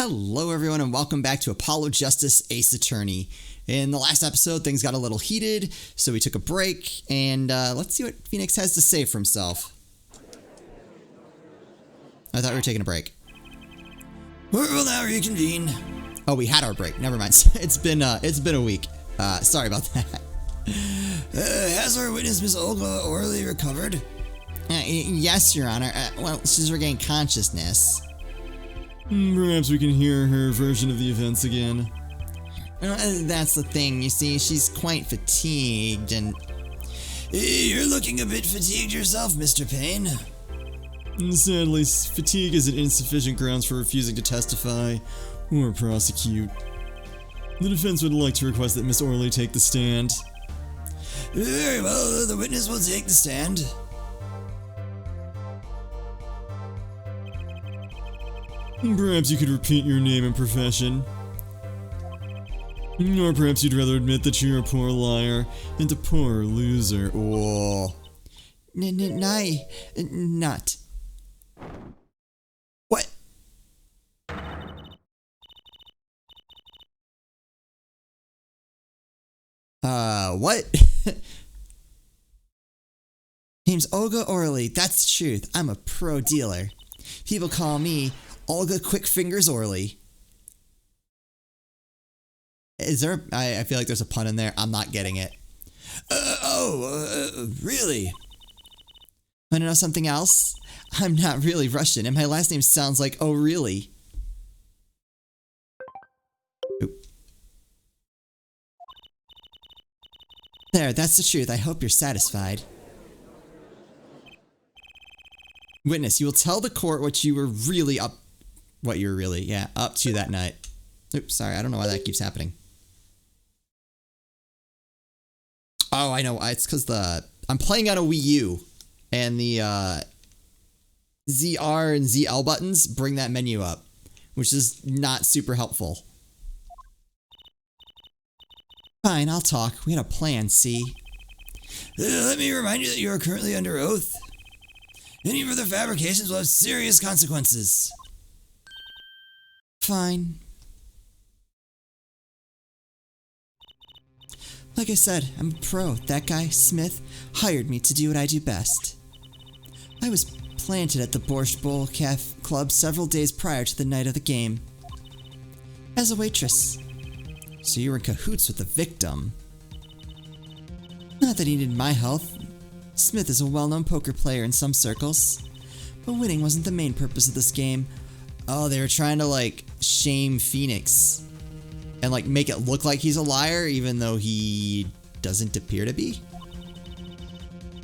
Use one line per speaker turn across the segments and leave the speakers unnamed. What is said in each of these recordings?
Hello everyone and welcome back to Apollo Justice Ace Attorney. In the last episode, things got a little heated, so we took a break, and let's see what Phoenix has to say for himself. I thought we were taking a break.
We will now reconvene.
Oh, we had our break. Never mind. It's been a week. Sorry about that.
Has our witness, Miss Olga Orly, recovered?
Yes, Your Honor. Well, she's regained consciousness.
Perhaps we can hear her version of the events again.
That's the thing, you see, she's quite fatigued and...
You're looking a bit fatigued yourself, Mr. Payne.
Sadly, fatigue isn't insufficient grounds for refusing to testify or prosecute. The defense would like to request that Miss Orly take the stand.
Very well, the witness will take the stand.
Perhaps you could repeat your name and profession. Or perhaps you'd rather admit that you're a poor liar and a poor loser.
Oh. Not. What? What? Name's Olga Orly, that's the truth. I'm a pro dealer. People call me Olga Quick Fingers Orly. Is there? I feel like there's a pun in there. I'm not getting it.
Really?
Want to know something else? I'm not really Russian, and my last name sounds like oh really. Oop. There, that's the truth. I hope you're satisfied. Witness, you will tell the court what you were really up to that night. Oops, sorry, I don't know why that keeps happening. Oh, I know. It's because I'm playing on a Wii U, and the ZR and ZL buttons bring that menu up, which is not super helpful. Fine, I'll talk. We had a plan, see?
Let me remind you that you are currently under oath. Any further fabrications will have serious consequences.
Fine. Like I said, I'm a pro. That guy, Smith, hired me to do what I do best. I was planted at the Borscht Bowl Club several days prior to the night of the game. As a waitress. So you were in cahoots with the victim. Not that he needed my help. Smith is a well-known poker player in some circles. But winning wasn't the main purpose of this game. Oh, they were trying to, like, shame Phoenix. And, like, make it look like he's a liar, even though he doesn't appear to be.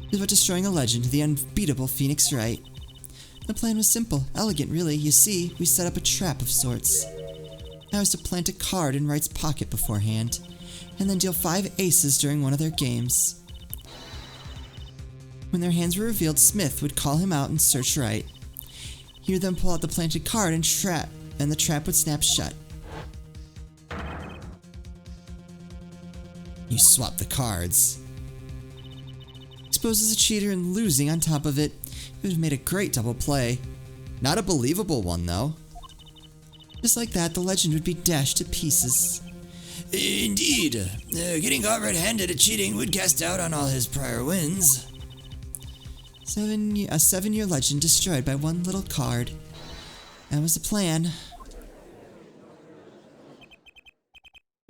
It was about destroying a legend, the unbeatable Phoenix Wright. The plan was simple, elegant really. You see, we set up a trap of sorts. I was to plant a card in Wright's pocket beforehand, and then deal 5 aces during one of their games. When their hands were revealed, Smith would call him out and search Wright. He would then pull out the planted card and the trap would snap shut. You swapped the cards. Exposed as a cheater and losing on top of it, it would have made a great double play. Not a believable one, though. Just like that, the legend would be dashed to pieces.
Indeed. Getting caught red-handed at cheating would cast doubt on all his prior wins.
A 7-year legend destroyed by one little card. That was the plan.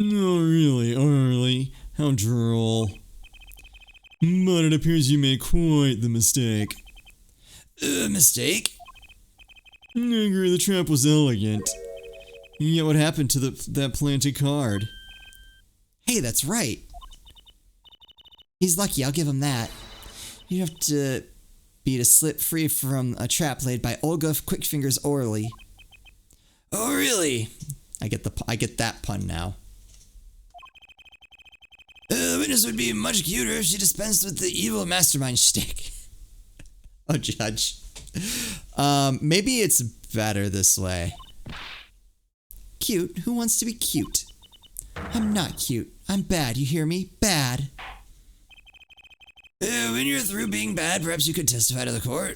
Oh, really, Orly? How droll. But it appears you made quite the mistake.
Mistake?
I agree, the trap was elegant. Yet what happened to that planted card?
Hey, that's right. He's lucky, I'll give him that. You have to be to slip free from a trap laid by Olga Quickfingers Orly.
Oh, really?
I get that pun now.
The witness would be much cuter if she dispensed with the evil mastermind shtick.
Oh, Judge. Maybe it's better this way. Cute? Who wants to be cute? I'm not cute. I'm bad, you hear me? Bad.
When you're through being bad, perhaps you could testify to the court.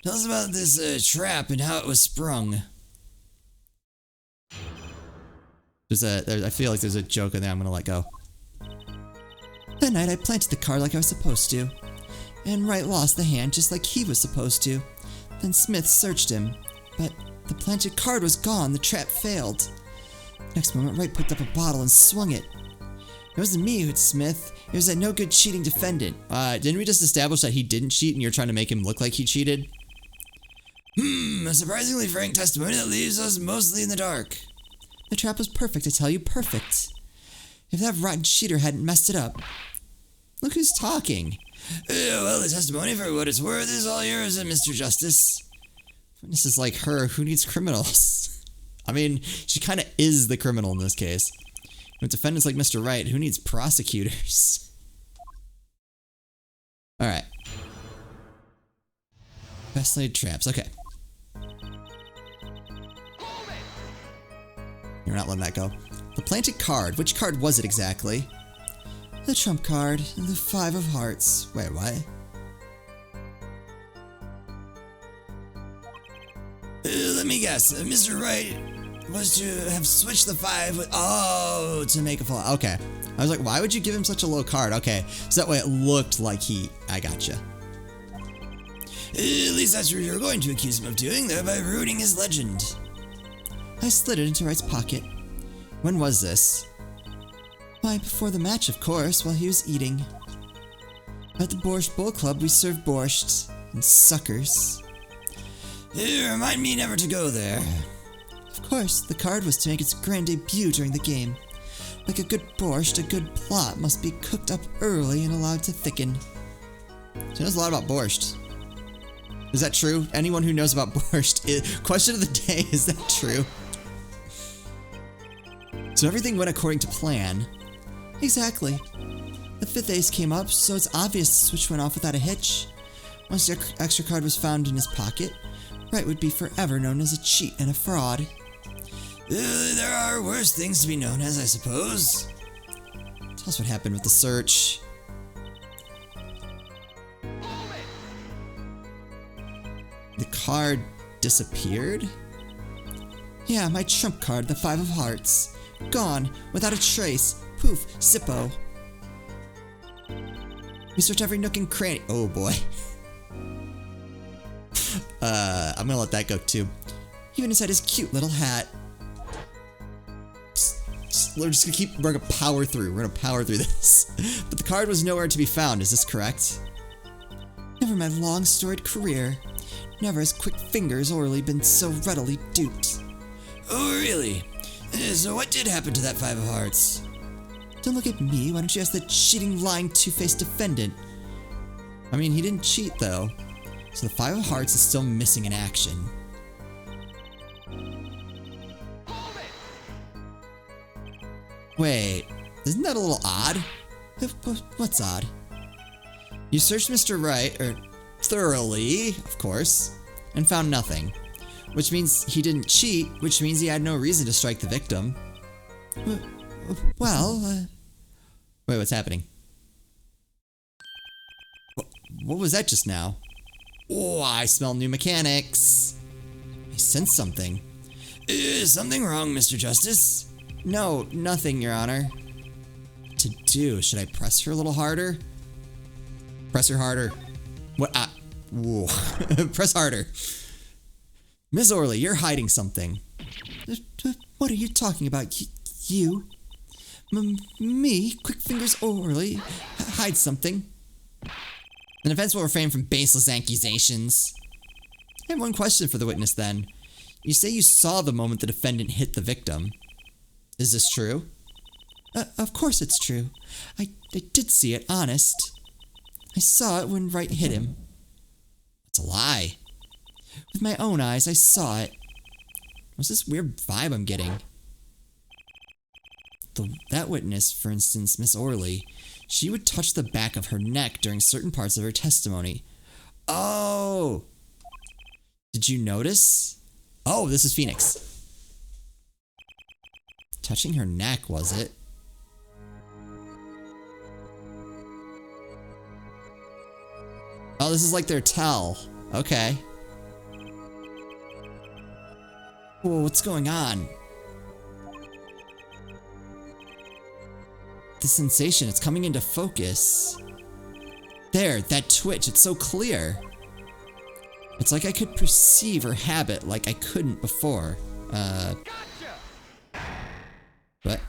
Tell us about this trap and how it was sprung.
I feel like there's a joke in there I'm gonna let go. That night I planted the card like I was supposed to. And Wright lost the hand just like he was supposed to. Then Smith searched him. But the planted card was gone. The trap failed. Next moment, Wright picked up a bottle and swung it. It wasn't me who hit Smith. It was that no good cheating defendant. Didn't we just establish that he didn't cheat and you're trying to make him look like he cheated?
A surprisingly frank testimony that leaves us mostly in the dark.
The trap was perfect, I tell you, perfect. If that rotten cheater hadn't messed it up. Look who's talking.
Well, the testimony, for what it's worth, is all yours, Mr. Justice.
This is like her. Who needs criminals? I mean, she kind of is the criminal in this case. With defendants like Mr. Wright, who needs prosecutors? Alright. Best laid traps. Okay. You're not letting that go. The planted card. Which card was it exactly? The trump card. The 5 of hearts. Wait, what?
Let me guess. Mr. Wright was to have switched the 5 with...
Oh, to make a fall. Okay. I was like, why would you give him such a low card? Okay. So that way it looked like he... I gotcha.
At least that's what you're going to accuse him of doing, thereby ruining his legend.
I slid it into Wright's pocket. When was this? Why, before the match, of course, while he was eating. At the Borscht Bowl Club, we served borscht and suckers.
Remind me never to go there.
Of course, the card was to make its grand debut during the game. Like a good borscht, a good plot must be cooked up early and allowed to thicken. She knows a lot about borscht. Is that true? Anyone who knows about borscht, question of the day, is that true? So everything went according to plan. Exactly. The 5th ace came up, so it's obvious the switch went off without a hitch. Once the extra card was found in his pocket, Wright would be forever known as a cheat and a fraud.
There are worse things to be known as, I suppose.
Tell us what happened with the search. The card disappeared? Yeah, my trump card, the 5 of hearts. Gone, without a trace. Poof, Zippo. We searched every nook and cranny. Oh boy. I'm gonna let that go too. Even inside his cute little hat. We're just gonna power through. We're gonna power through this. But the card was nowhere to be found, is this correct? Never in my long storied career. Never has quick fingers Orly been so readily duped.
Oh, really? So what did happen to that 5 of hearts?
Don't look at me. Why don't you ask the cheating, lying, two-faced defendant? I mean, he didn't cheat, though. So the 5 of hearts is still missing in action. Wait, isn't that a little odd? What's odd? You searched Mr. Wright, thoroughly, of course, and found nothing. Which means he didn't cheat, which means he had no reason to strike the victim. Well, wait, what's happening? What was that just now? Oh, I smell new mechanics. I sense something.
Is something wrong, Mr. Justice?
No, nothing, Your Honor. What to do? Should I press her a little harder? Press her harder. What? Whoa. Press harder. Miss Orly, you're hiding something. What are you talking about? You? Me? Quick Fingers Orly? Hide something? The defense will refrain from baseless accusations. I have one question for the witness then. You say you saw the moment the defendant hit the victim. Is this true? Of course it's true. I did see it, honest. I saw it when Wright hit him. It's a lie. With my own eyes, I saw it. What's this weird vibe I'm getting? That witness, for instance, Miss Orly, she would touch the back of her neck during certain parts of her testimony. Oh! Did you notice? Oh, this is Phoenix. Touching her neck, was it? Oh, this is like their tell. Okay. Whoa, what's going on? the sensation, it's coming into focus. There, that twitch, it's so clear. It's like I could perceive her habit like I couldn't before. What?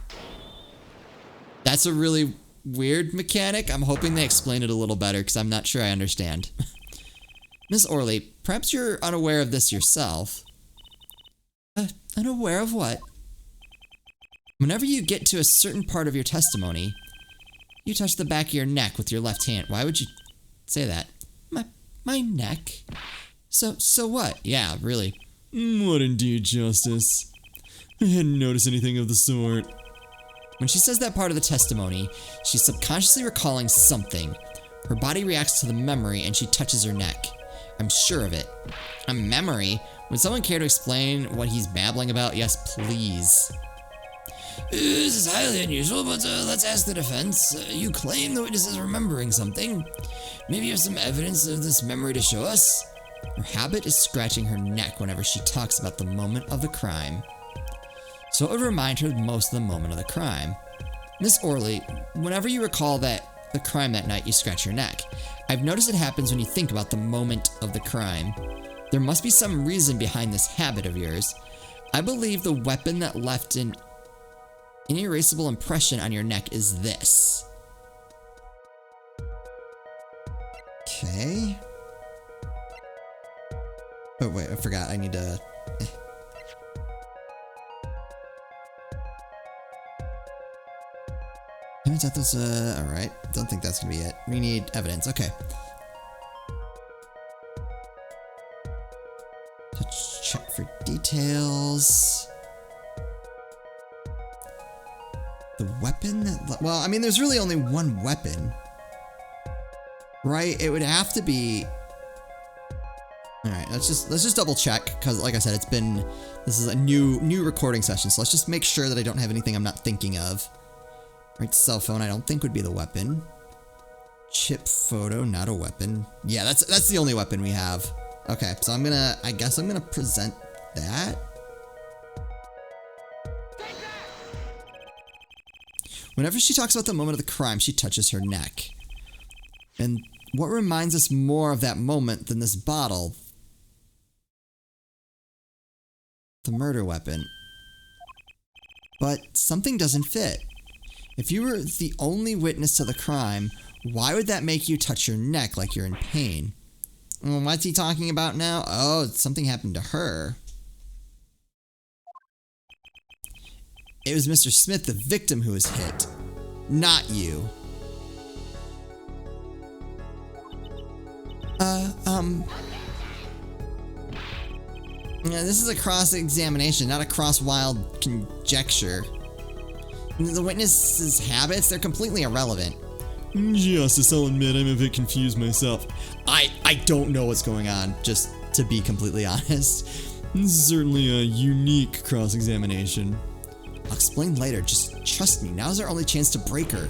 That's a really weird mechanic. I'm hoping they explain it a little better because I'm not sure I understand. Miss Orly, perhaps you're unaware of this yourself. Unaware of what? Whenever you get to a certain part of your testimony, you touch the back of your neck with your left hand. Why would you say that? My neck? So what? Yeah, really.
What indeed, Justice? I hadn't noticed anything of the sort.
When she says that part of the testimony, she's subconsciously recalling something. Her body reacts to the memory and she touches her neck. I'm sure of it. A memory? Would someone care to explain what he's babbling about? Yes, please.
This is highly unusual, but let's ask the defense. You claim the witness is remembering something. Maybe you have some evidence of this memory to show us?
Her habit is scratching her neck whenever she talks about the moment of the crime. So it would remind her most of the moment of the crime. Miss Orly, whenever you recall the crime that night, you scratch your neck. I've noticed it happens when you think about the moment of the crime. There must be some reason behind this habit of yours. I believe the weapon that left an inerasable impression on your neck is this. Okay. Oh wait, I forgot. I need to... That was, alright. Don't think that's gonna be it. We need evidence. Okay. Let's check for details. The weapon that... Well, I mean, there's really only one weapon. Right? It would have to be... Alright, let's just double check, because like I said, this is a new recording session, so let's just make sure that I don't have anything I'm not thinking of. Right, cell phone I don't think would be the weapon. Chip photo, not a weapon. Yeah, that's the only weapon we have. Okay, so I guess I'm gonna present that. Whenever she talks about the moment of the crime, she touches her neck. And what reminds us more of that moment than this bottle? The murder weapon. But something doesn't fit. If you were the only witness to the crime, why would that make you touch your neck like you're in pain? Well, what's he talking about now? Oh, something happened to her. It was Mr. Smith, the victim, who was hit. Not you. Yeah, this is a cross-examination, not a cross-wild conjecture. The witness's habits, they're completely irrelevant.
Justice, I'll admit I'm a bit confused myself.
I don't know what's going on, just to be completely honest.
This is certainly a unique cross-examination.
I'll explain later, just trust me, now's our only chance to break her.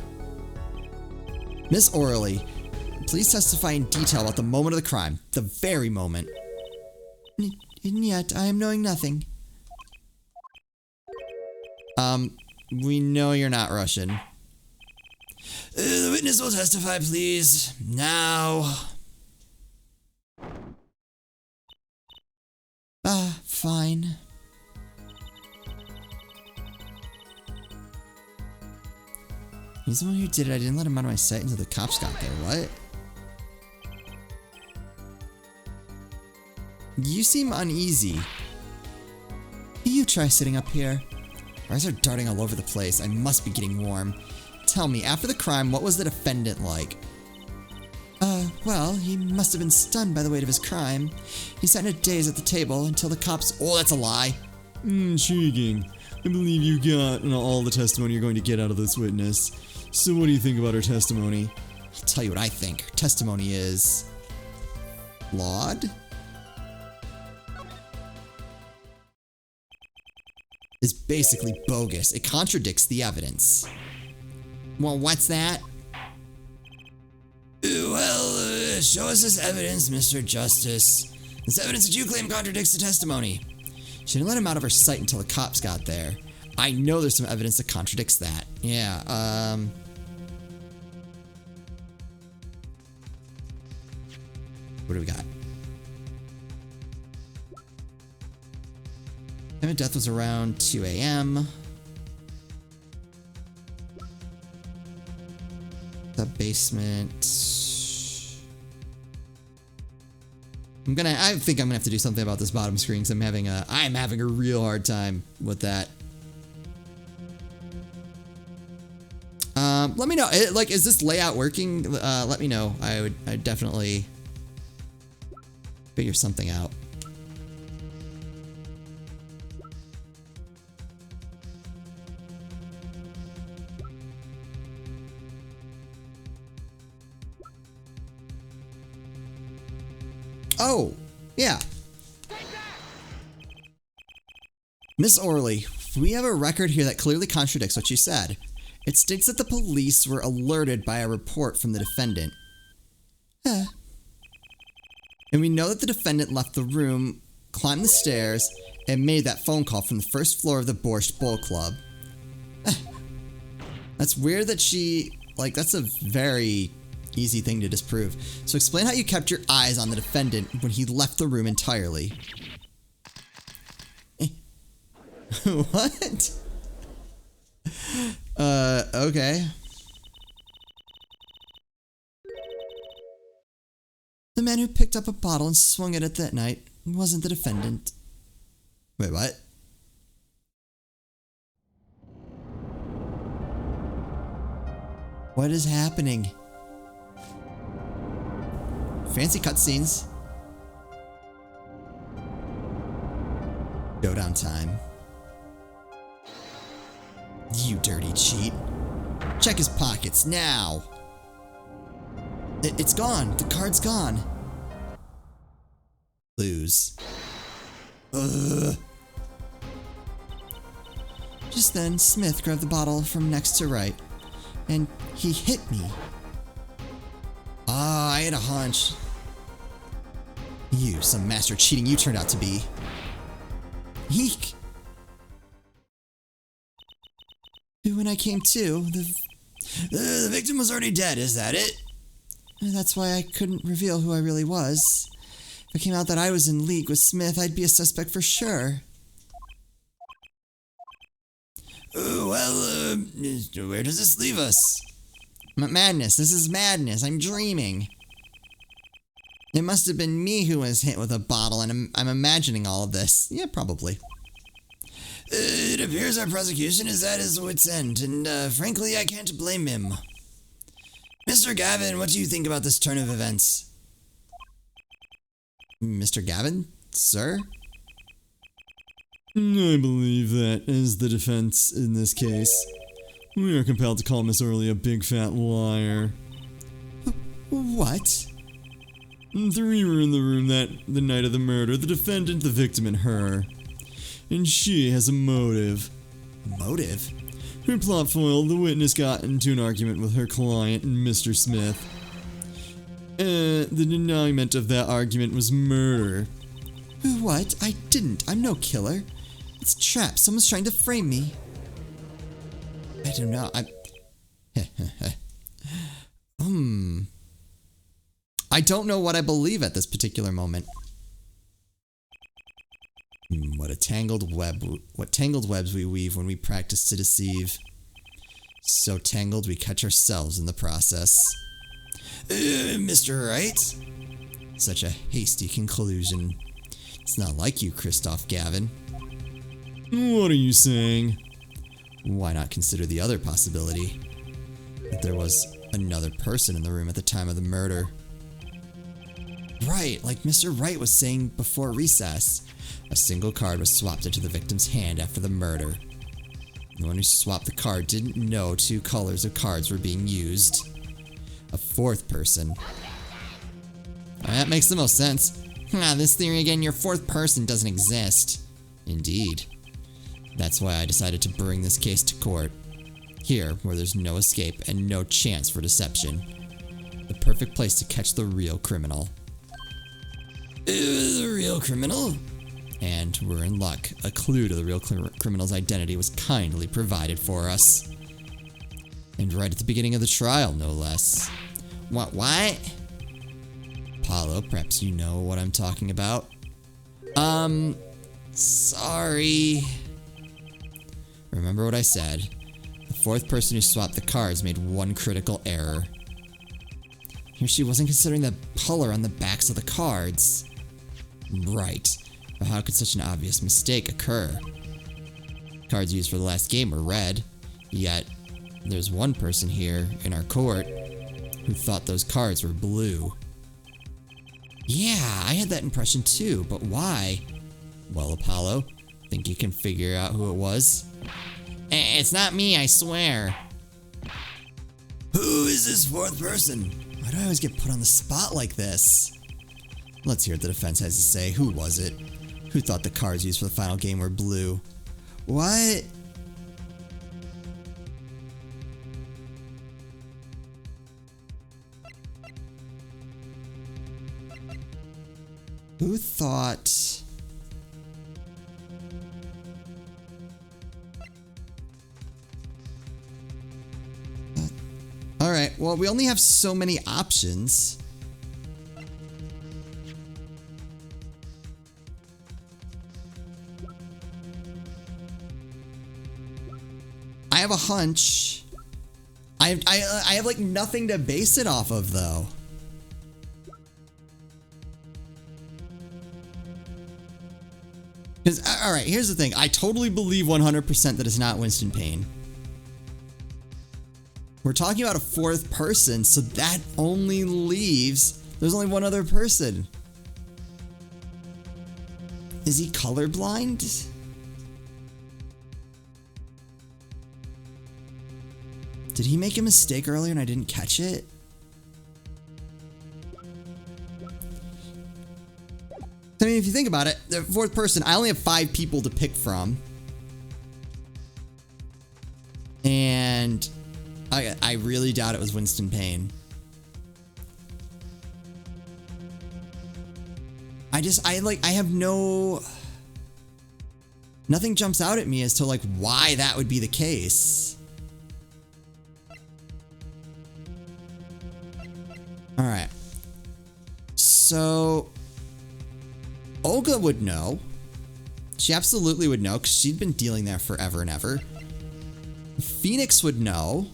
Miss Orly, please testify in detail about the moment of the crime, the very moment. And yet, I am knowing nothing. We know you're not Russian.
The witness will testify, please. Now.
Fine. He's the one who did it. I didn't let him out of my sight until the cops got there. What? You seem uneasy. You try sitting up here. My eyes are darting all over the place. I must be getting warm. Tell me, after the crime, what was the defendant like? Well, he must have been stunned by the weight of his crime. He sat in a daze at the table until the cops... Oh, that's a lie.
Intriguing. I believe you got all the testimony you're going to get out of this witness. So what do you think about her testimony?
I'll tell you what I think. Her testimony is... flawed? Is basically bogus. It contradicts the evidence. Well, what's that?
Well, show us this evidence, Mr. Justice. This evidence that you claim contradicts the testimony.
She didn't let him out of her sight until the cops got there. I know there's some evidence that contradicts that. Yeah, What do we got? Time of death was around 2 a.m. The basement. I think I'm gonna have to do something about this bottom screen because I'm having a real hard time with that. Let me know. Is this layout working? Let me know. I'd definitely figure something out. Oh, yeah. Miss Orly, we have a record here that clearly contradicts what you said. It states that the police were alerted by a report from the defendant. And we know that the defendant left the room, climbed the stairs, and made that phone call from the first floor of the Borscht Bowl Club. That's weird that that's a very easy thing to disprove. So explain how you kept your eyes on the defendant when he left the room entirely. What? Okay. The man who picked up a bottle and swung it at that night wasn't the defendant. Wait, what? What is happening? Fancy cutscenes. Showdown time. You dirty cheat. Check his pockets now. It's gone. The card's gone. Lose. Ugh. Just then, Smith grabbed the bottle from next to right, and he hit me. Ah, I had a hunch. You, some master cheating you turned out to be. Eek. When I came to,
the victim was already dead, is that it?
That's why I couldn't reveal who I really was. If it came out that I was in league with Smith, I'd be a suspect for sure.
Well, where does this leave us?
Madness. This is madness. I'm dreaming. It must have been me who was hit with a bottle, and I'm imagining all of this. Yeah, probably.
It appears our prosecution is at his wit's end, and frankly, I can't blame him. Mr. Gavin, what do you think about this turn of events?
Mr. Gavin? Sir?
I believe that, as the defense in this case, we are compelled to call Miss Orly a big fat liar.
What?
Three were in the room the night of the murder, the defendant, the victim, and her. And she has a motive.
Motive?
Her plot foiled, the witness got into an argument with her client, Mr. Smith. The denouement of that argument was murder.
What? I didn't. I'm no killer. It's a trap. Someone's trying to frame me. I don't know. I don't know what I believe at this particular moment. What tangled webs we weave when we practice to deceive. So tangled we catch ourselves in the process.
Mr. Wright?
Such a hasty conclusion. It's not like you, Christoph Gavin.
What are you saying?
Why not consider the other possibility? That there was another person in the room at the time of the murder. Right, like Mr. Wright was saying before recess. A single card was swapped into the victim's hand after the murder. The one who swapped the card didn't know two colors of cards were being used. A fourth person. That makes the most sense. This theory again, your fourth person doesn't exist. Indeed. That's why I decided to bring this case to court. Here, where there's no escape and no chance for deception. The perfect place to catch the real criminal.
The real criminal?
And we're in luck. A clue to the real criminal's identity was kindly provided for us. And right at the beginning of the trial, no less. What? Apollo, perhaps you know what I'm talking about. Sorry. Remember what I said. The fourth person who swapped the cards made one critical error. Here she wasn't considering the color on the backs of the cards. Right. But how could such an obvious mistake occur? Cards used for the last game were red, yet there's one person here in our court who thought those cards were blue. Yeah, I had that impression too, but why? Well, Apollo, think you can figure out who it was? It's not me, I swear.
Who is this fourth person?
Why do I always get put on the spot like this? Let's hear what the defense has to say. Who was it? Who thought the cards used for the final game were blue? What? Who thought... Alright, well, we only have so many options. I have a hunch. I have like nothing to base it off of, though. Because, alright, here's the thing. I totally believe 100% that it's not Winston Payne. We're talking about a fourth person, so that only leaves... There's only one other person. Is he colorblind? Did he make a mistake earlier and I didn't catch it? I mean, if you think about it, the fourth person, I only have 5 people to pick from. And I really doubt it was Winston Payne. I have no... Nothing jumps out at me as to like why that would be the case. Alright. So... Olga would know. She absolutely would know because she'd been dealing there forever and ever. Phoenix would know.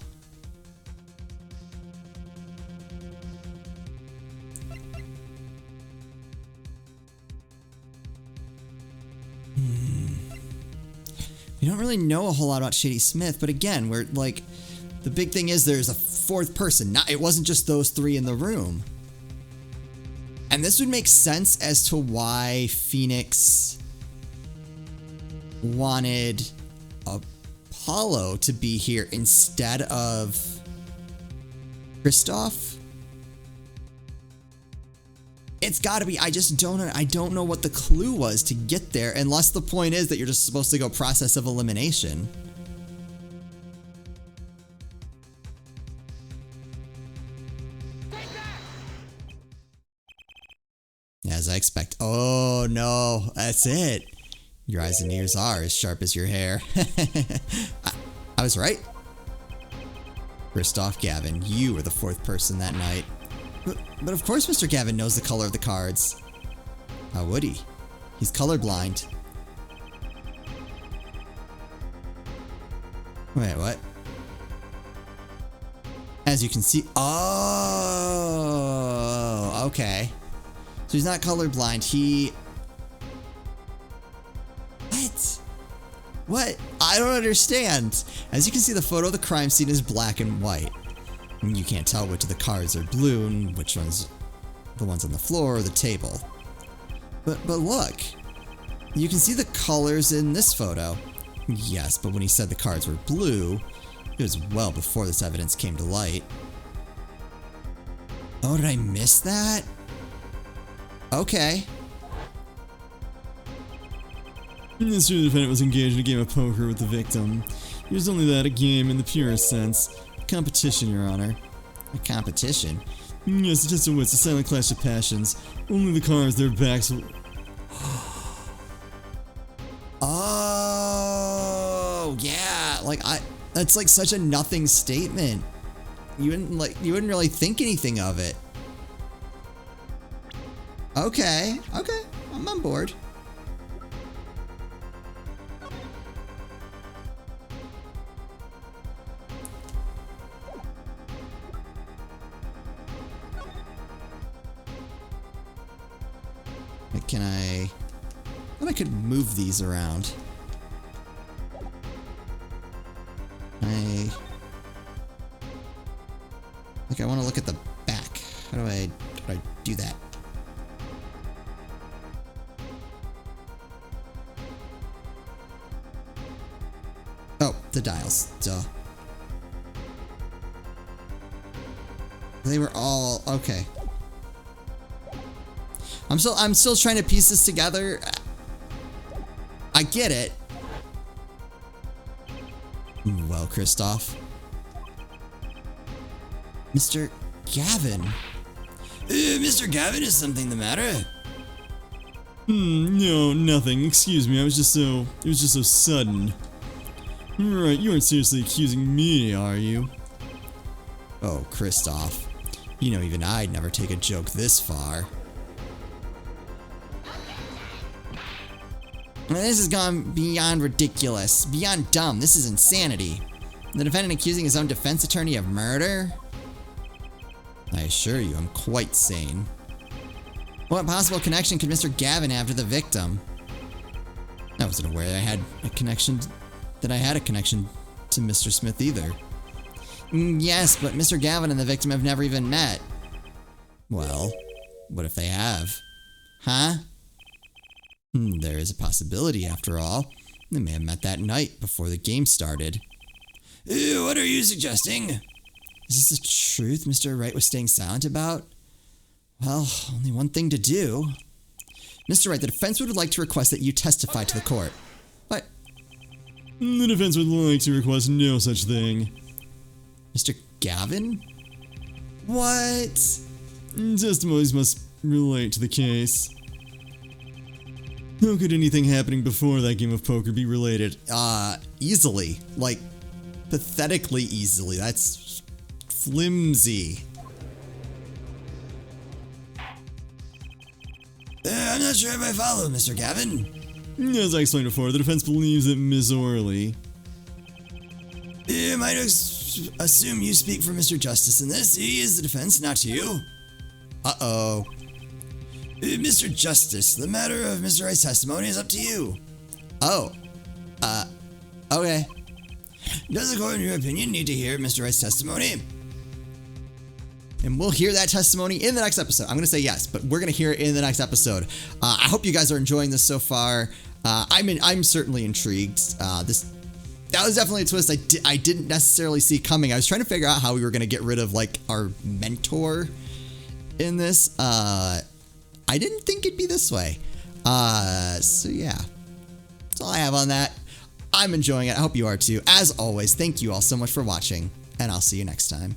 We don't really know a whole lot about Shady Smith, but again, we're like, the big thing is there's a fourth person. It wasn't just those 3 in the room. And this would make sense as to why Phoenix wanted Apollo to be here instead of Kristoff. It's gotta be, I don't know what the clue was to get there, unless the point is that you're just supposed to go process of elimination. As I expect. Oh no, that's it. Your eyes and ears are as sharp as your hair. I was right. Kristoff Gavin, you were the fourth person that night. But of course Mr. Gavin knows the color of the cards. How would he? He's colorblind. Wait, what? As you can see... Oh, okay. So he's not colorblind, he... What? What? I don't understand. As you can see, the photo of the crime scene is black and white. And you can't tell which of the cards are blue and which ones, the ones on the floor or the table. But look, you can see the colors in this photo. Yes, but when he said the cards were blue, it was well before this evidence came to light. Oh, did I miss that? Okay.
Mr. Defendant was engaged in a game of poker with the victim. It was only that, a game in the purest sense. A competition, Your Honor.
A competition?
Yes, a test of wits, a silent clash of passions. Only the cards, their backs...
Oh, yeah. Like, that's like such a nothing statement. You wouldn't really think anything of it. Okay, okay, I'm on board. Can I thought I could move these around. I want to look at the back. How do I do that? Oh, the dials. Duh. They were all okay. I'm still trying to piece this together. I get it. Well, Kristoff. Mr. Gavin.
Mr. Gavin, is something the matter?
No, nothing. Excuse me, it was just so sudden. Right, you aren't seriously accusing me, are you?
Oh, Kristoff. You know, even I'd never take a joke this far. This has gone beyond ridiculous, beyond dumb. This is insanity. The defendant accusing his own defense attorney of murder? I assure you, I'm quite sane. What possible connection could Mr. Gavin have to the victim? I wasn't aware I had a connection to Mr. Smith either. Yes, but Mr. Gavin and the victim have never even met. Well, what if they have? Huh? There is a possibility, after all. They may have met that night before the game started.
What are you suggesting?
Is this the truth Mr. Wright was staying silent about? Well, only one thing to do. Mr. Wright, the defense would like to request that you testify to the court. What?
The defense would like to request no such thing.
Mr. Gavin? What?
Testimonies must relate to the case. How could anything happening before that game of poker be related?
Easily. Like, pathetically easily. That's flimsy.
I'm not sure if I follow, Mr. Gavin.
As I explained before, the defense believes that Miss Orly...
I might assume you speak for Mr. Justice in this. He is the defense, not you.
Uh-oh.
Mr. Justice, the matter of Mr. Wright's testimony is up to you.
Oh. Okay.
Does the court, in your opinion, need to hear Mr. Wright's testimony?
And we'll hear that testimony in the next episode. I'm going to say yes, but we're going to hear it in the next episode. I hope you guys are enjoying this so far. I'm certainly intrigued. That was definitely a twist I didn't necessarily see coming. I was trying to figure out how we were going to get rid of, like, our mentor in this. I didn't think it'd be this way. So yeah. That's all I have on that. I'm enjoying it. I hope you are too. As always, thank you all so much for watching, and I'll see you next time.